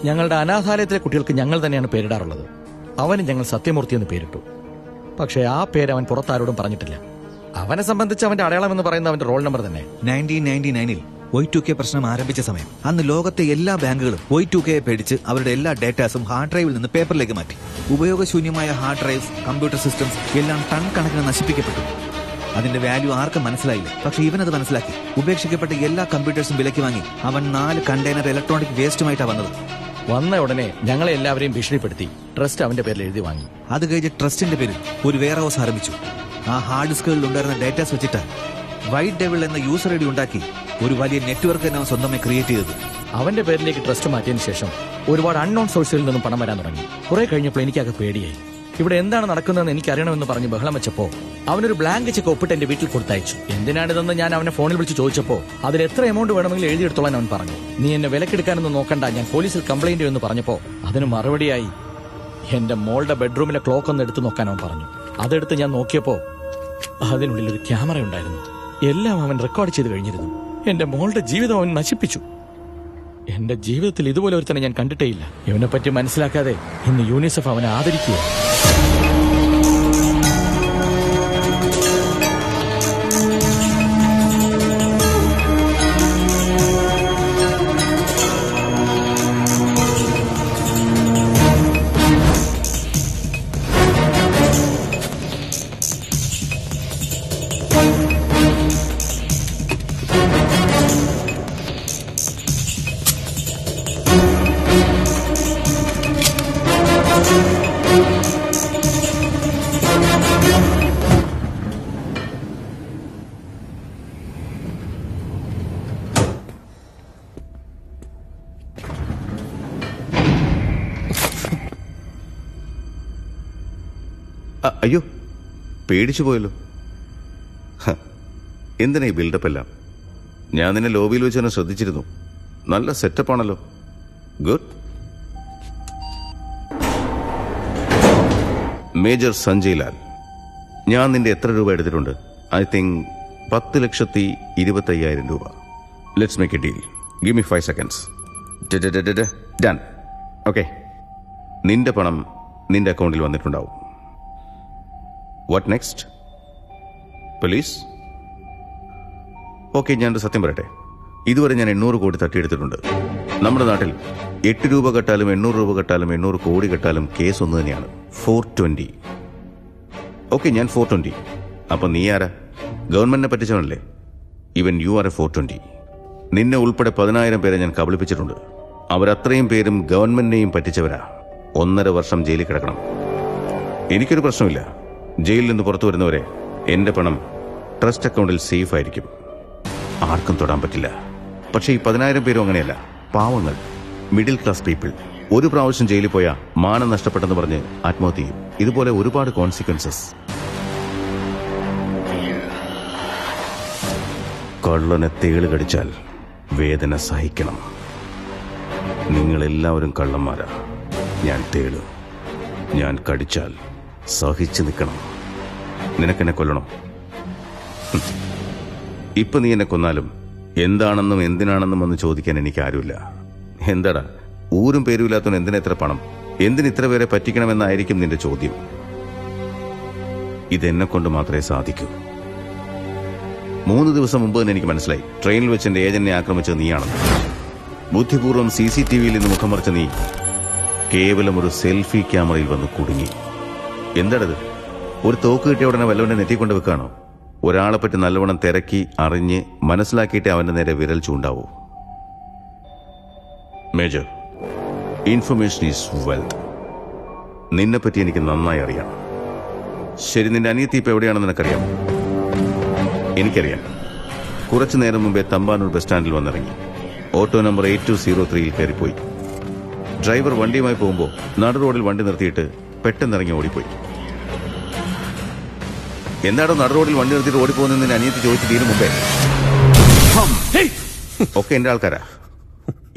ഞങ്ങളുടെ അനാഥാലയത്തിലെ കുട്ടികൾക്ക് ഞങ്ങൾ തന്നെയാണ് പേരിടാറുള്ളത്. അവന് ഞങ്ങൾ സത്യമൂർത്തി എന്ന് പേരിട്ടു. പക്ഷേ ആ പേര് അവൻ പുറത്താരോടും പറഞ്ഞിട്ടില്ല. അവനെ സംബന്ധിച്ച് അവന്റെ അടയാളം എന്ന് പറയുന്ന അവന്റെ റോൾ നമ്പർ തന്നെ. 1999-ൽ Y2K പ്രശ്നം ആരംഭിച്ച സമയം, അന്ന് ലോകത്തെ എല്ലാ ബാങ്കുകളും Y2K പേടിച്ച് അവരുടെ എല്ലാ ഡേറ്റാസും ഹാർഡ് ഡ്രൈവിൽ നിന്ന് പേപ്പറിലേക്ക് മാറ്റി. ഉപയോഗശൂന്യമായ ഹാർഡ് ഡ്രൈവ്സ്, കമ്പ്യൂട്ടർ സിസ്റ്റംസ് എല്ലാം ടൺ കണക്കിന് നശിപ്പിക്കപ്പെട്ടു. അതിന്റെ വാല്യൂ ആർക്കും മനസ്സിലായില്ല. പക്ഷെ ഇവനത് മനസ്സിലാക്കി. ഉപേക്ഷിക്കപ്പെട്ട എല്ലാ കമ്പ്യൂട്ടേഴ്സും വിലയ്ക്ക് വാങ്ങി അവൻ 4 കണ്ടെയ്നർ ഇലക്ട്രോണിക് വേസ്റ്റുമായിട്ടാണ് വന്നത്. വന്ന ഉടനെ ഞങ്ങളെ എല്ലാവരെയും ഭീഷണിപ്പെടുത്തി ട്രസ്റ്റ് അവന്റെ പേരിൽ എഴുതി വാങ്ങി. അത് കഴിഞ്ഞ് ട്രസ്റ്റിന്റെ പേരിൽ ഒരു വെയർ ഹൗസ് ആരംഭിച്ചു. ആ ഹാർഡ് ഡിസ്കുകളിൽ ഉണ്ടായിരുന്ന ഡേറ്റാസ് വെച്ചിട്ട് വൈറ്റ് ഡെവിൾ എന്ന യൂസർ ഐഡി ഉണ്ടാക്കി ഒരു വലിയ നെറ്റ്വർക്ക് തന്നെ അവൻ സ്വന്തമായി ക്രിയേറ്റ് ചെയ്തത്. അവന്റെ പേരിലേക്ക് ട്രസ്റ്റ് മാറ്റിയതിനു ശേഷം ഒരുപാട് അൺനോൺ സോഴ്സുകളിൽ നിന്നും പണം വരാൻ തുടങ്ങി. കുറെ കഴിഞ്ഞപ്പോൾ എനിക്കത് പേടിയായി. ഇവിടെ എന്താണ് നടക്കുന്നതെന്ന് എനിക്ക് അറിയണമെന്ന് പറഞ്ഞ് ബഹളം വെച്ചപ്പോ അവനൊരു ബ്ലാങ്ക് ചെക്ക് ഒപ്പിട്ട് എന്റെ വീട്ടിൽ കൊടുത്തയച്ചു. എന്തിനാണിതെന്ന് ഞാൻ അവനെ ഫോണിൽ വിളിച്ച് ചോദിച്ചപ്പോ അതിൽ എത്ര എമൗണ്ട് വേണമെങ്കിലും എഴുതിയെടുത്തോളാൻ അവൻ പറഞ്ഞു. നീ എന്നെ വിലക്കെടുക്കാനൊന്നും നോക്കണ്ട, ഞാൻ പോലീസിൽ കംപ്ലൈന്റ് ചെയ്യുമെന്ന് പറഞ്ഞപ്പോ അതിന് മറുപടിയായി എന്റെ മോളുടെ ബെഡ്റൂമിലെ ക്ലോക്ക് ഒന്ന് എടുത്തു നോക്കാൻ അവൻ പറഞ്ഞു. അതെടുത്ത് ഞാൻ നോക്കിയപ്പോ അതിനുള്ളിൽ ഒരു ക്യാമറ ഉണ്ടായിരുന്നു. എല്ലാം അവൻ റെക്കോർഡ് ചെയ്ത് കഴിഞ്ഞിരുന്നു. എന്റെ മോളുടെ ജീവിതം അവൻ നശിപ്പിച്ചു. എന്റെ ജീവിതത്തിൽ ഇതുപോലെ ഒരുത്തനെ ഞാൻ കണ്ടിട്ടേയില്ല. ഇവനെ പറ്റി മനസ്സിലാക്കാതെ ഇന്ന് യൂണിസെഫ് അവനെ ആദരിക്കുക. അയ്യോ, പേടിച്ചു പോയല്ലോ. എന്തിനാ ഈ ബിൽഡപ്പ് എല്ലാം? ഞാൻ നിന്നെ ലോബിയിൽ വെച്ച് തന്നെ ശ്രദ്ധിച്ചിരുന്നു. നല്ല സെറ്റപ്പാണല്ലോ. ഗുഡ്. മേജർ സഞ്ജയ് ലാൽ, ഞാൻ നിന്റെ എത്ര രൂപ എടുത്തിട്ടുണ്ട്? ഐ തിങ്ക് 10,25,000 രൂപ. Let's make A deal. Give me 5 seconds. Done. Okay, നിന്റെ പണം നിന്റെ അക്കൗണ്ടിൽ വന്നിട്ടുണ്ടാവും. What next? പോലീസ്? ഓക്കെ, ഞാനൊരു സത്യം പറയട്ടെ. ഇതുവരെ ഞാൻ 800 കോടി തട്ടിയെടുത്തിട്ടുണ്ട്. നമ്മുടെ നാട്ടിൽ 8 രൂപ കെട്ടാലും 800 രൂപ കെട്ടാലും 800 കോടി കെട്ടാലും കേസ് ഒന്ന് തന്നെയാണ്. 420. ഓക്കെ, ഞാൻ 420. അപ്പൊ നീ ആരാ? ഗവൺമെന്റിനെ പറ്റിച്ചവനല്ലേ? Even you are a 420. നിന്നെ ഉൾപ്പെടെ 10,000 പേരെ ഞാൻ കബളിപ്പിച്ചിട്ടുണ്ട്. അവരത്രയും പേരും ഗവൺമെന്റിനെയും പറ്റിച്ചവരാ. 1.5 വർഷം ജയിലിൽ കിടക്കണം. എനിക്കൊരു പ്രശ്നമില്ല. ജയിലിൽ നിന്ന് പുറത്തു വരുന്നവരെ എന്റെ പണം ട്രസ്റ്റ് അക്കൗണ്ടിൽ സേഫ് ആയിരിക്കും. ആർക്കും തൊടാൻ പറ്റില്ല. പക്ഷേ ഈ 10,000 പേരും അങ്ങനെയല്ല. പാവങ്ങൾ, മിഡിൽ ക്ലാസ് പീപ്പിൾ. ഒരു പ്രാവശ്യം ജയിലിൽ പോയാൽ മാനം നഷ്ടപ്പെട്ടെന്ന് പറഞ്ഞ് ആത്മഹത്യ ചെയ്യും. ഇതുപോലെ ഒരുപാട് കോൺസിക്വൻസസ്. കള്ളനെ തേള് കടിച്ചാൽ വേദന സഹിക്കണം. നിങ്ങളെല്ലാവരും കള്ളന്മാരാ. ഞാൻ തേള്. ഞാൻ കടിച്ചാൽ സഹിച്ചു നിൽക്കണം. നിനക്കെന്നെ കൊല്ലണം. ഇപ്പൊ നീ എന്നെ കൊന്നാലും എന്താണെന്നും എന്തിനാണെന്നും ഒന്ന് ചോദിക്കാൻ എനിക്ക് ആരുമില്ല. എന്താടാ, ഊരും പേരുമില്ലാത്തവൻ എന്തിനാ ഇത്ര പണം? എന്തിന് ഇത്ര പേരെ പറ്റിക്കണമെന്നായിരിക്കും നിന്റെ ചോദ്യം. ഇതെന്നെ കൊണ്ട് മാത്രമേ സാധിക്കൂ. 3 ദിവസം മുമ്പ് തന്നെ എനിക്ക് മനസ്സിലായി ട്രെയിനിൽ വെച്ച് എന്റെ ഏജന്റിനെ ആക്രമിച്ചത് നീയാണെന്ന്. ബുദ്ധിപൂർവ്വം CCTVയിൽ നിന്ന് മുഖം മറിച്ച നീ കേവലം ഒരു സെൽഫി ക്യാമറയിൽ വന്ന് കുടുങ്ങി. എന്താണത്? ഒരു തോക്ക് കിട്ടിയ ഉടനെ വല്ലവനെ നെറ്റിക്കൊണ്ട് വെക്കാണോ? ഒരാളെ പറ്റി നല്ലവണ്ണം തിരക്കി അറിഞ്ഞ് മനസ്സിലാക്കിയിട്ടേ അവന്റെ നേരെ വിരൽ ചൂണ്ടാവൂ. Major, information is wealth. നിന്നെപ്പറ്റി എനിക്ക് നന്നായി അറിയാം. ശരി, നിന്റെ അനിയത്തി ഇപ്പൊ എവിടെയാണെന്ന് നിനക്കറിയാം? എനിക്കറിയാം. കുറച്ചു നേരം മുമ്പേ തമ്പാനൂർ ബസ് സ്റ്റാൻഡിൽ വന്നിറങ്ങി. ഓട്ടോ നമ്പർ 8203 കയറിപ്പോയി. ഡ്രൈവർ വണ്ടിയുമായി പോകുമ്പോൾ നടു റോഡിൽ വണ്ടി നിർത്തിയിട്ട് പെട്ടെന്നിറങ്ങി ഓടിപ്പോയി. എന്താണോ നടു റോഡിൽ വണ്ടി നിർത്തിയിട്ട് ഓടിപ്പോകുന്നതെന്ന് നിന്റെ അനിയത്തി ചോദിച്ചു തീരും മുമ്പേ ഒക്കെ എന്റെ ആൾക്കാരാ.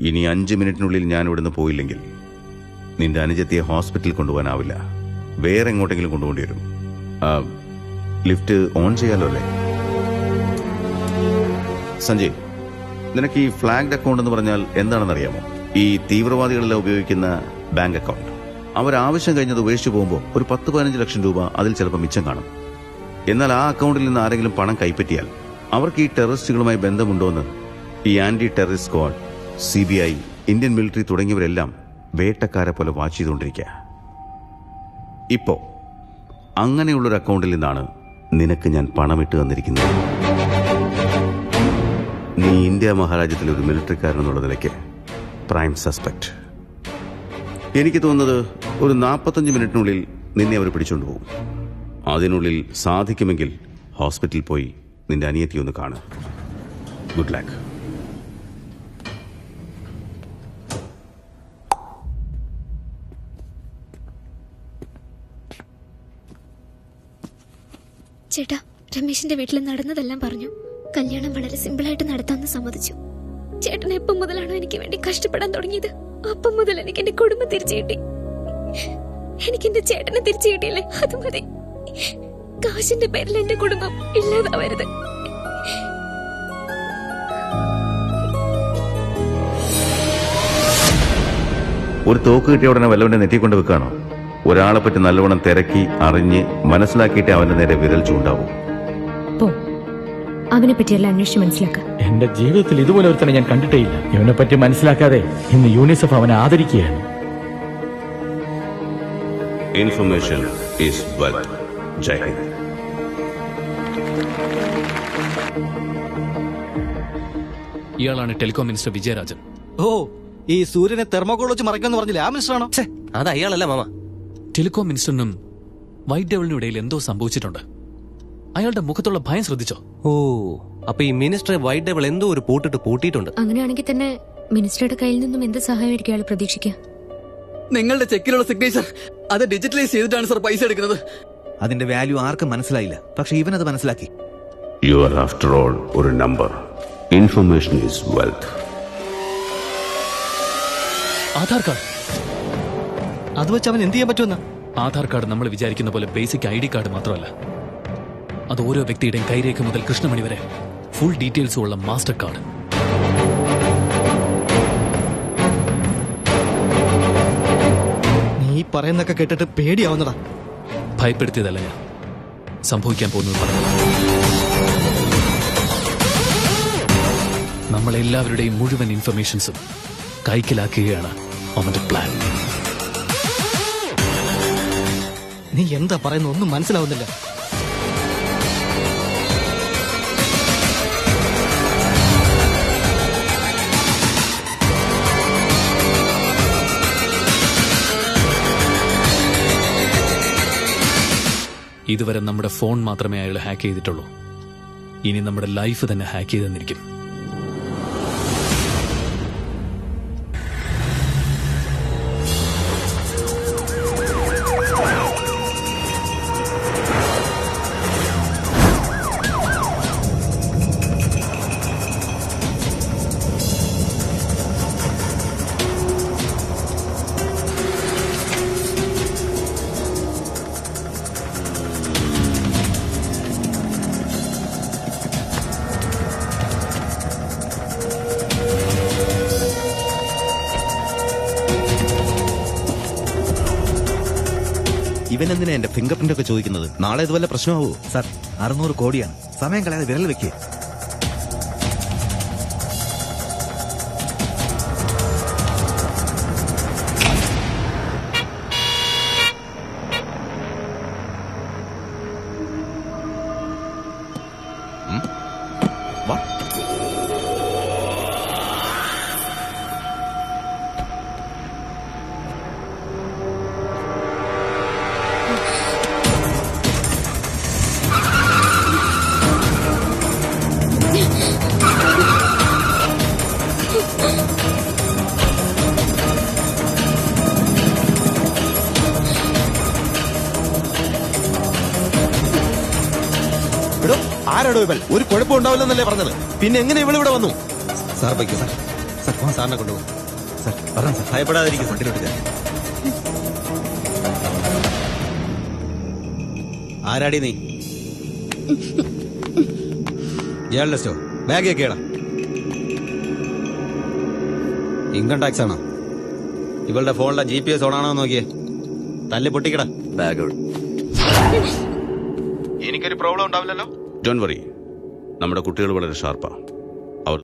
ഇനി 5 മിനിറ്റിനുള്ളിൽ ഞാൻ ഇവിടുന്ന് പോയില്ലെങ്കിൽ നിന്റെ അനുജത്തിയെ ഹോസ്പിറ്റലിൽ കൊണ്ടുപോകാനാവില്ല. വേറെ എങ്ങോട്ടെങ്കിലും കൊണ്ടുപോകേണ്ടി വരും. ലിഫ്റ്റ് ഓൺ ചെയ്യാലോ അല്ലേ? സഞ്ജയ്, നിനക്ക് ഈ ഫ്ലാഗ്ഡ് അക്കൗണ്ട് എന്ന് പറഞ്ഞാൽ എന്താണെന്ന് അറിയാമോ? ഈ തീവ്രവാദികളെല്ലാം ഉപയോഗിക്കുന്ന ബാങ്ക് അക്കൗണ്ട്. അവരാവശ്യം കഴിഞ്ഞത് ഉപേക്ഷിച്ച് പോകുമ്പോൾ ഒരു 10-15 ലക്ഷം രൂപ അതിൽ ചിലപ്പോൾ മിച്ചം കാണും. എന്നാൽ ആ അക്കൗണ്ടിൽ നിന്ന് ആരെങ്കിലും പണം കൈപ്പറ്റിയാൽ അവർക്ക് ഈ ടെററിസ്റ്റുകളുമായി ബന്ധമുണ്ടോയെന്ന് ഈ anti terrorist squad, CBI, Indian military തുടങ്ങിയവരെല്ലാം വേട്ടക്കാരെ പോലെ വാച്ച് ചെയ്തുകൊണ്ടിരിക്കുക. ഇപ്പോ അങ്ങനെയുള്ളൊരു അക്കൗണ്ടിൽ നിന്നാണ് നിനക്ക് ഞാൻ പണമിട്ട് തന്നിരിക്കുന്നത്. നീ ഇന്ത്യ മഹാരാജ്യത്തിലെ ഒരു മിലിറ്ററിക്കാരനെന്നുള്ള നിലയ്ക്ക് പ്രൈം സസ്പെക്ട്. എനിക്ക് തോന്നുന്നത് ഒരു 45 മിനിറ്റിനുള്ളിൽ നിന്നെ അവർ പിടിച്ചുകൊണ്ടുപോകും. അതിനുള്ളിൽ സാധിക്കുമെങ്കിൽ ഹോസ്പിറ്റലിൽ പോയി നിന്റെ അനിയത്തി ഒന്ന് കാണും. Good luck. ചേട്ടാ, രമേശിന്റെ വീട്ടിൽ നടന്നതെല്ലാം പറഞ്ഞു. കല്യാണം വളരെ സിമ്പിളായിട്ട് നടത്താമെന്ന് സമ്മതിച്ചു. ചേട്ടൻ എപ്പം മുതലാണോ എനിക്ക് വേണ്ടി കഷ്ടപ്പെടാൻ തുടങ്ങിയത്, അപ്പം മുതൽ എനിക്ക് എന്റെ കുടുംബം തിരിച്ചു കിട്ടി. എനിക്ക് എന്റെ ചേട്ടനെ തിരിച്ചു കിട്ടിയില്ലേ, അത് മതി. കാശിന്റെ പേരിൽ എന്റെ കുടുംബം ഇല്ലാതാവരുത്. ഒരു തോക്ക് കിട്ടിയ ഉടനെ വല്ലവന്റെ നെറ്റിക്കൊണ്ട് വെക്കാണോ? ഒരാളെ പറ്റി നല്ലവണ്ണം തിരക്കി അറിഞ്ഞ് മനസ്സിലാക്കിയിട്ട് അവന്റെ നേരെ വിരൽ ചൂണ്ടാവും. അവനെ പറ്റിയെല്ലാം അന്വേഷിച്ച് മനസ്സിലാക്ക. എന്റെ ജീവിതത്തിൽ ഇതുപോലെ ഒരുത്തനെ ഞാൻ കണ്ടിട്ടേ ഇല്ല. ഇവനെ പറ്റി മനസ്സിലാക്കാതെ ഇന്ന് യൂണിസെഫ് അവനെ ആദരിക്കുകയാണ്. Information is wealth. Jai Hind. ഇയാളാണ് ടെലികോം മിനിസ്റ്റർ വിജയരാജൻ. ഓ, ഈ സൂര്യനെ തെർമോകോൾ വെച്ച് മറയ്ക്കാന്ന് പറഞ്ഞില്ലേ, ആ മിനിസ്റ്ററാണോ? അത് അയാളല്ല മാമ. ടെലികോം മിനിസ്റ്ററിനും വൈറ്റ് ഡെവലിനും ഇടയിൽ എന്തോ സംഭവിച്ചിട്ടുണ്ട്. അയാളുടെ മുഖത്തുള്ള ഭയം ശ്രദ്ധിച്ചോ? ഓ, അപ്പൊ ഈ മിനിസ്റ്ററെ വൈറ്റ് ഡെവൽ എന്തോ ഒരു പൂട്ടിട്ട് പൂട്ടിയിട്ടുണ്ട്. അങ്ങനെയാണെങ്കിൽ തന്നെ മിനിസ്റ്ററുടെ കയ്യിൽ നിന്നും എന്ത് സഹായമായിരിക്കും അയാൾ പ്രതീക്ഷിക്കുക? നിങ്ങളുടെ ചെക്കിലുള്ള സിഗ്നേച്ചർ അത് ഡിജിറ്റലൈസ് ചെയ്തിട്ടാണ് സർ പൈസ എടുക്കുന്നത്. അതിന്റെ വാല്യൂ ആർക്കും മനസ്സിലായില്ല, പക്ഷെ ഇവനത് മനസ്സിലാക്കി. യു ആർ ആഫ്റ്റർ ഓൾ ഒരു number. Information is wealth. Aadhaar card. അത് വെച്ച് അവൻ എന്ത് ചെയ്യാൻ പറ്റുമെന്ന്? ആധാർ കാർഡ് നമ്മൾ വിചാരിക്കുന്ന പോലെ ബേസിക് ID കാർഡ് മാത്രമല്ല. അത് ഓരോ വ്യക്തിയുടെയും കൈരേഖ മുതൽ കൃഷ്ണമണി വരെ ഫുൾ ഡീറ്റെയിൽസും ഉള്ള മാസ്റ്റർ കാർഡ്. നീ പറയുന്നൊക്കെ കേട്ടിട്ട് പേടിയാവുന്നതാ. ഭയപ്പെടുത്തിയതല്ല ഞാൻ, സംഭവിക്കാൻ പോകുന്നത് പറഞ്ഞു. നമ്മളെല്ലാവരുടെയും മുഴുവൻ ഇൻഫർമേഷൻസും കൈക്കലാക്കുകയാണ് അവന്റെ പ്ലാൻ. നീ എന്താ പറയുന്ന ഒന്നും മനസ്സിലാവുന്നില്ല. ഇതുവരെ നമ്മുടെ ഫോൺ മാത്രമേ അയാൾ ഹാക്ക് ചെയ്തിട്ടുള്ളൂ. ഇനി നമ്മുടെ ലൈഫ് തന്നെ ഹാക്ക് ചെയ്തെന്നിരിക്കും. ഇവനെന്തിനാ എന്റെ ഫിംഗർ പ്രിന്റ് ഒക്കെ ചോദിക്കുന്നത്? നാളെ ഇതുവല്ല പ്രശ്നമാവോ? സാർ, 600 കോടിയാണ്. സമയം കളയാതെ വിരൽ വെക്കേ. ആരാടോ ഇവൾ? ഒരു കുഴപ്പമുണ്ടാവില്ലെന്നല്ലേ പറഞ്ഞത്? പിന്നെ എങ്ങനെ ഇവളിവിടെ വന്നു? Sir വയ്ക്കൂ sir. സാർ ഫോൺ സാറിനെ കൊണ്ടുപോകും. സാർ പറയാം സാർ, ഭയപ്പെടാതിരിക്കും. വണ്ടിയിലോട്ട് കയറി. ആരാടി നീ? ജേർണലിസ്റ്റോ? ബാഗ് ഒക്കെയാടാ. ഇൻകം ടാക്സ് ആണോ? ഇവളുടെ ഫോണിലെ GPS ഓണാണോ നോക്കിയേ. തല്ലി പൊട്ടിക്കട ബാഗ്. എനിക്കൊരു പ്രോബ്ലം ഉണ്ടാവില്ലല്ലോ. ഡോണ്ട് വറി, നമ്മുടെ കുട്ടികൾ വളരെ ഷാർപ്പാ.